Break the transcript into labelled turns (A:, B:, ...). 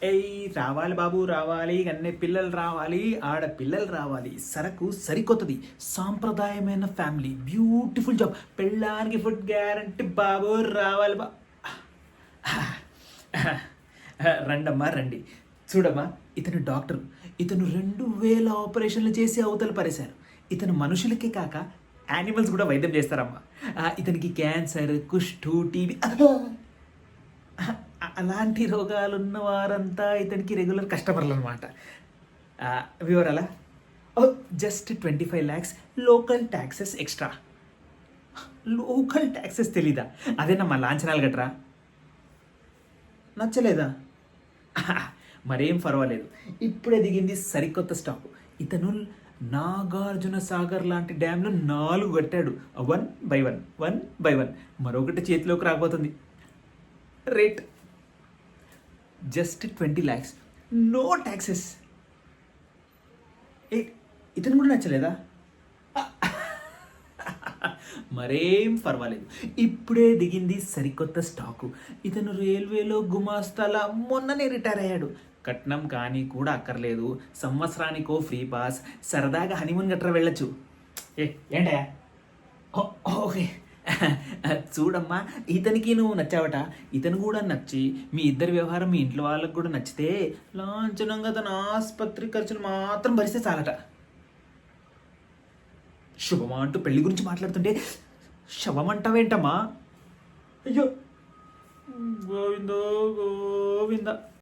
A: ఏయ్ రావాలి బాబు రావాలి, అన్ని పిల్లలు రావాలి, ఆడపిల్లలు రావాలి, సరకు సరికొత్తది, సాంప్రదాయమైన ఫ్యామిలీ, బ్యూటిఫుల్ జాబ్, పెళ్ళానికి ఫుడ్ గ్యారంటీ బాబు రావాలి రండమ్మా రండి. చూడమ్మా, ఇతను డాక్టర్. ఇతను 2000 ఆపరేషన్లు చేసి అవతల పరిశారు. ఇతను మనుషులకే కాక యానిమల్స్ కూడా వైద్యం చేస్తారమ్మా. ఇతనికి క్యాన్సర్, కుష్టు, టీబీ అలాంటి రోగాలు ఉన్న వారంతా ఇతనికి రెగ్యులర్ కస్టమర్లు అనమాట. వివరాలా? Just 25 lakhs local taxes extra. Local taxes తెలీదా? అదేనమ్మా లాంఛనాలు గట్రా. నచ్చలేదా? మరేం పర్వాలేదు, ఇప్పుడే దిగింది సరికొత్త స్టాక్. ఇతను నాగార్జున సాగర్ లాంటి డ్యామ్లు 4 కట్టాడు, 1 by 1. మరొకటి చేతిలోకి రాబోతుంది. Rate just 20 lakhs, no taxes. ఇతను కూడా నచ్చలేదా? మరేం పర్వాలేదు, ఇప్పుడే దిగింది సరికొత్త స్టాకు. ఇతను రైల్వేలో గుమాస్తాలా మొన్ననే రిటైర్ అయ్యాడు. కట్నం కానీ కూడా అక్కర్లేదు, సంవత్సరానికో ఫ్రీ పాస్, సరదాగా హనీమూన్ గట్రా వెళ్ళొచ్చు. ఏంటా? ఓకే. చూడమ్మా, ఇతనికి నువ్వు నచ్చావట, ఇతను కూడా నచ్చి మీ ఇద్దరి వ్యవహారం మీ ఇంట్లో వాళ్ళకు కూడా నచ్చితే లాంఛనంగా తన ఆసుపత్రి ఖర్చులు మాత్రం భరిస్తే చాలట. శుభమా అంటూ పెళ్లి గురించి మాట్లాడుతుంటే శవమంటావేంటమ్మా? అయ్యో, గోవిందో గోవింద.